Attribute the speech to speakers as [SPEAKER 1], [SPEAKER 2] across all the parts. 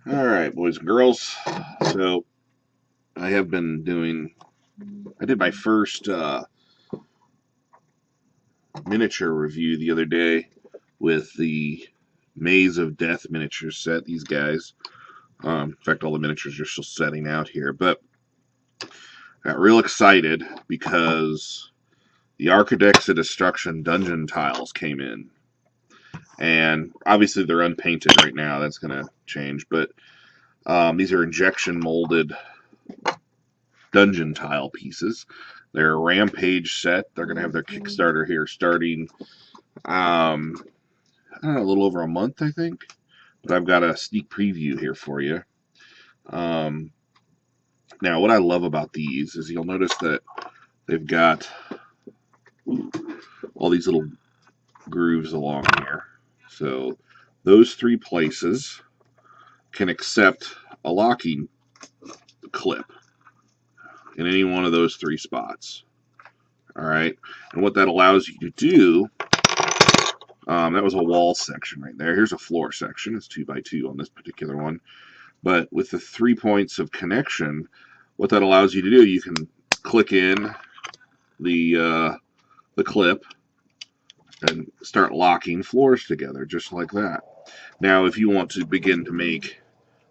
[SPEAKER 1] Alright, boys and girls. So, I did my first miniature review the other day with the Maze of Death miniature set, these guys. In fact, all the miniatures are still setting out here. But I got real excited because the Architects of Destruction dungeon tiles came in. And obviously they're unpainted right now. That's going to change. But these are injection molded dungeon tile pieces. They're a Rampage set. They're going to have their Kickstarter here starting, I don't know, a little over a month, I think. But I've got a sneak preview here for you. Now, what I love about these is you'll notice that they've got all these little grooves along here. So those three places can accept a locking clip in any one of those three spots. All right, and what that allows you to do, that was a wall section right there. Here's a floor section. It's 2x2 on this particular one. But with the 3 points of connection, what that allows you to do, you can click in the clip and start locking floors together, just like that. Now, if you want to begin to make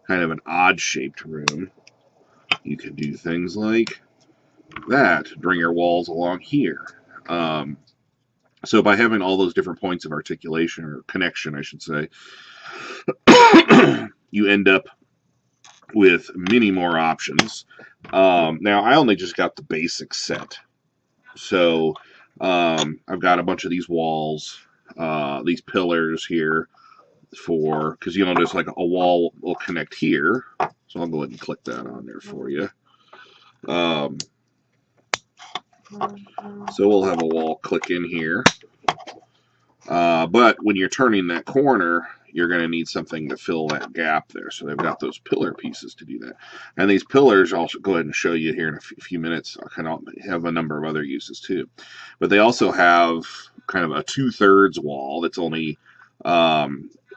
[SPEAKER 1] kind of an odd-shaped room, you can do things like that. Bring your walls along here. So by having all those different points of articulation, or connection, I should say, you end up with many more options. Now, I only just got the basic set. So I've got a bunch of these walls, these pillars here, because you'll notice like a wall will connect here. So I'll go ahead and click that on there for you. So we'll have a wall click in here. But when you're turning that corner, you're going to need something to fill that gap there. So they've got those pillar pieces to do that. And these pillars, I'll go ahead and show you here in a few minutes, can have a number of other uses too. But they also have kind of a 2/3 wall that's only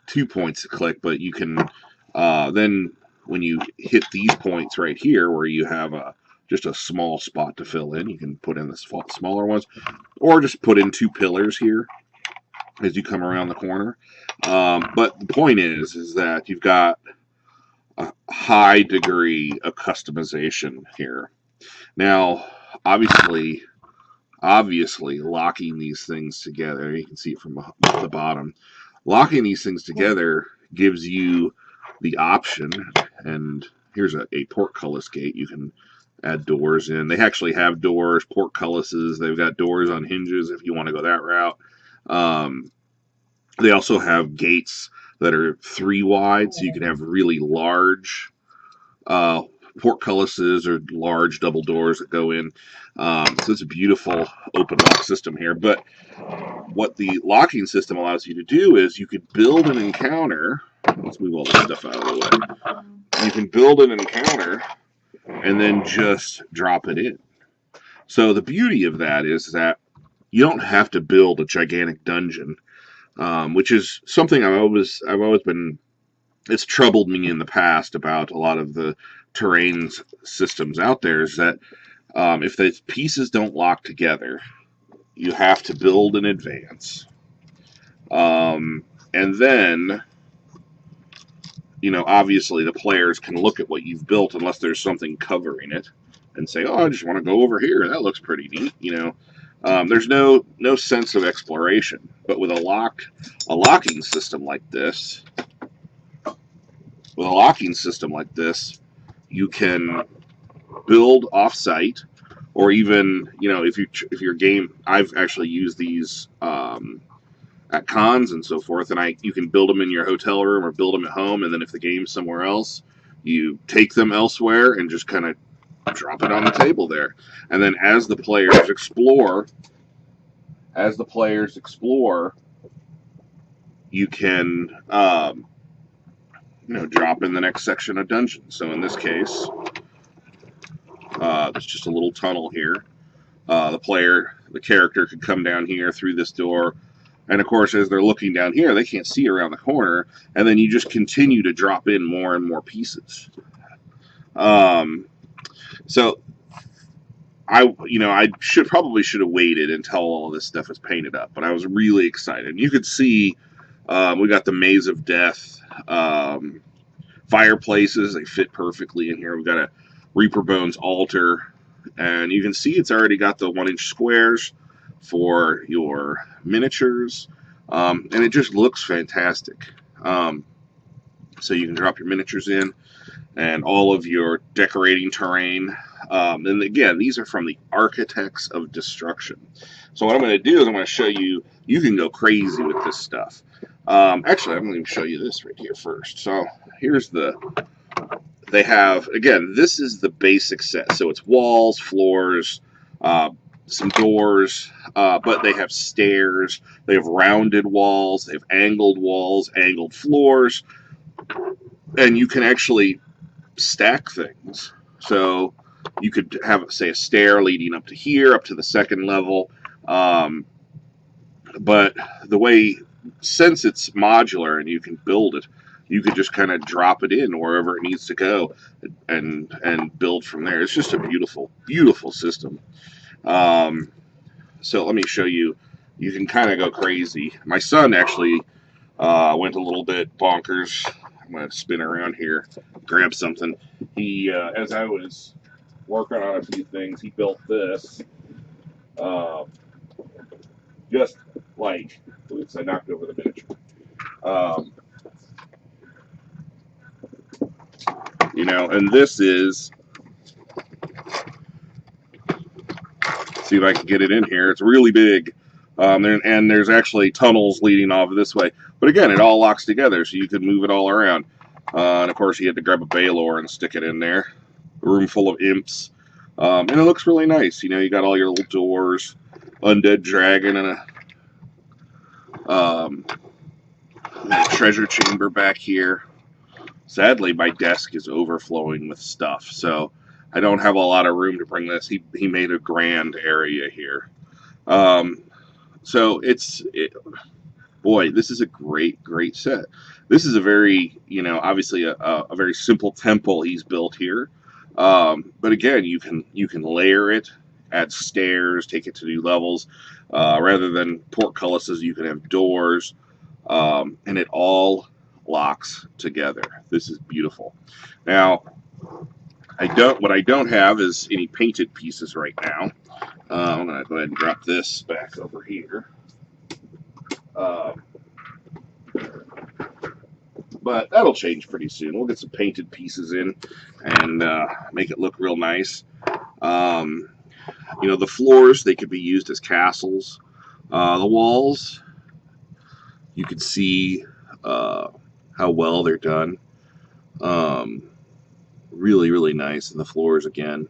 [SPEAKER 1] 2 points to click, but you can then when you hit these points right here where you have just a small spot to fill in, you can put in the smaller ones, or just put in 2 pillars here as you come around the corner. But the point is that you've got a high degree of customization here. Now, obviously, locking these things together, you can see it from the bottom, locking these things together gives you the option, and here's a portcullis gate. You can add doors in. They actually have doors, portcullises. They've got doors on hinges if you want to go that route. They also have gates that are 3 wide, so you can have really large portcullises or large double doors that go in. So it's a beautiful open lock system here. But what the locking system allows you to do is you could build an encounter. Let's move all this stuff out of the way. You can build an encounter and then just drop it in. So the beauty of that is that you don't have to build a gigantic dungeon, which is something I've always been. It's troubled me in the past about a lot of the terrain systems out there. Is that if the pieces don't lock together, you have to build in advance, and then obviously the players can look at what you've built unless there's something covering it, and say, "Oh, I just want to go over here. That looks pretty neat." There's no sense of exploration. But with a locking system like this, you can build off-site, or even if your game. I've actually used these at cons and so forth, and you can build them in your hotel room or build them at home, and then if the game's somewhere else, you take them elsewhere and just kind of drop it on the table there. And then as the players explore, you can drop in the next section of dungeon. So in this case, there's just a little tunnel here. The character could come down here through this door And of course, as they're looking down here, they can't see around the corner, and then you just continue to drop in more and more pieces. So I probably should have waited until all of this stuff was painted up, but I was really excited. You could see we got the Maze of Death fireplaces. They fit perfectly in here. We've got a Reaper Bones altar, and you can see it's already got the 1-inch squares for your miniatures, and it just looks fantastic. So you can drop your miniatures in and all of your decorating terrain. And again, these are from the Architects of Destruction. So what I'm going to do is I'm going to show you, you can go crazy with this stuff. Actually, I'm going to show you this right here first. So here's they have, again, this is the basic set. So it's walls, floors, some doors, but they have stairs, they have rounded walls, they have angled floors, and you can actually stack things. So you could have, say, a stair leading up to here, up to the second level. But the way, since it's modular and you can build it, you could just kind of drop it in wherever it needs to go and build from there. It's just a beautiful, beautiful system. So let me show you. You can kind of go crazy. My son actually went a little bit bonkers. I'm going to spin around here, grab something. He, as I was working on a few things, he built this. Just like, oops, I knocked over the miniature. You know, and this is, see if I can get it in here. It's really big. And there's actually tunnels leading off this way. But again, it all locks together, so you can move it all around. And of course, you had to grab a Baylor and stick it in there. A room full of imps. And it looks really nice. You know, you got all your little doors, undead dragon, and a treasure chamber back here. Sadly, my desk is overflowing with stuff, so I don't have a lot of room to bring this. He made a grand area here. So boy, this is a great set. This is a very, you know, obviously a very simple temple he's built here. But again, you can layer it, add stairs, take it to new levels. Rather than portcullises, you can have doors, and it all locks together. This is beautiful. Now, what I don't have is any painted pieces right now. I'm going to go ahead and drop this back over here. But that'll change pretty soon. We'll get some painted pieces in and make it look real nice. You know, the floors, they could be used as castles. The walls, you can see how well they're done. Really nice. And the floors again.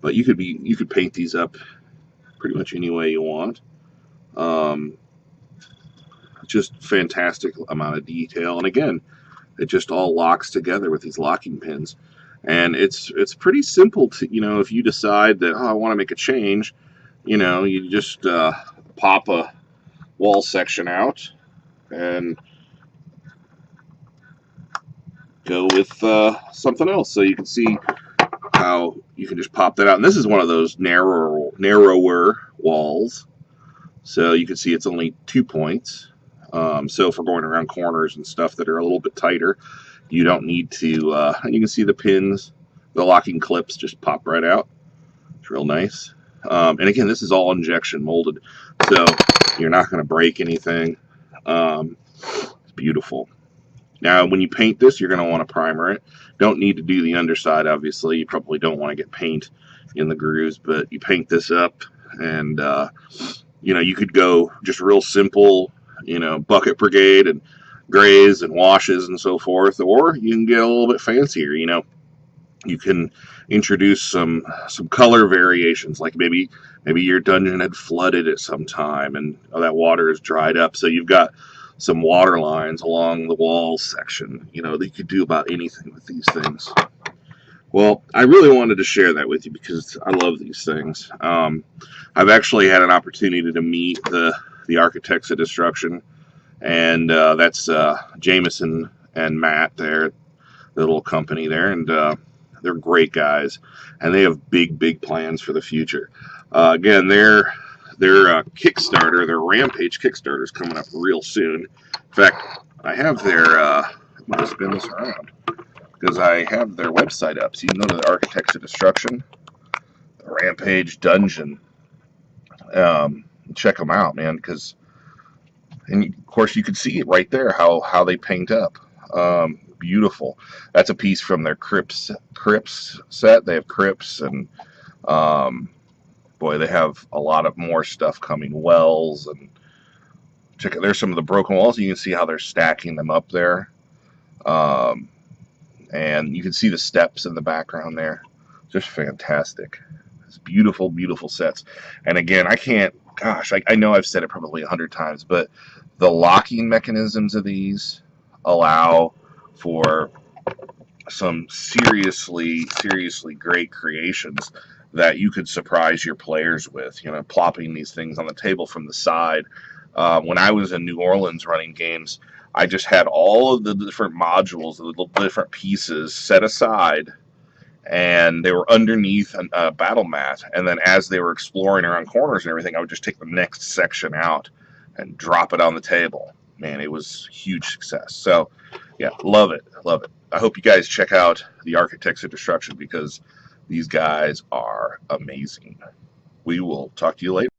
[SPEAKER 1] But you could paint these up pretty much any way you want. Just fantastic amount of detail, and again, it just all locks together with these locking pins. And it's pretty simple to, you know, if you decide that, oh, I want to make a change, you know, you just pop a wall section out and go with something else. So you can see how you can just pop that out. And this is one of those narrower walls. So you can see it's only 2 points. So if we're going around corners and stuff that are a little bit tighter, you don't need to, you can see the pins, the locking clips just pop right out. It's real nice. And again, this is all injection molded, so you're not going to break anything. It's beautiful. Now, when you paint this, you're going to want to primer it. Don't need to do the underside, obviously. You probably don't want to get paint in the grooves, but you paint this up, and, you know, you could go just real simple, you know, bucket brigade and grays and washes and so forth, or you can get a little bit fancier. You know, you can introduce some color variations, like maybe your dungeon had flooded at some time and that water is dried up, so you've got some water lines along the walls section. You know, you could do about anything with these things. Well, I really wanted to share that with you because I love these things. I've actually had an opportunity to meet the the Architects of Destruction, and that's Jameson and Matt there, the little company there, and they're great guys, and they have big plans for the future. Again, their Kickstarter, their Rampage Kickstarter is coming up real soon. In fact, I have their. I'm gonna spin this around because I have their website up, so you can go to the Architects of Destruction, the Rampage Dungeon. Check them out, man, because, and of course you could see it right there how they paint up. Beautiful. That's a piece from their Crypts set. They have Crypts, and boy, they have a lot of more stuff coming. Wells, and check it. There's some of the broken walls. You can see how they're stacking them up there, and you can see the steps in the background there. Just fantastic. It's beautiful sets. And again, I can't. Gosh, I know I've said it probably 100 times, but the locking mechanisms of these allow for some seriously great creations that you could surprise your players with. You know, plopping these things on the table from the side. When I was in New Orleans running games, I just had all of the different modules, the little different pieces set aside, and they were underneath a battle mat. And then as they were exploring around corners and everything, I would just take the next section out and drop it on the table. Man, it was a huge success. So, yeah, love it. I hope you guys check out the Architects of Destruction because these guys are amazing. We will talk to you later.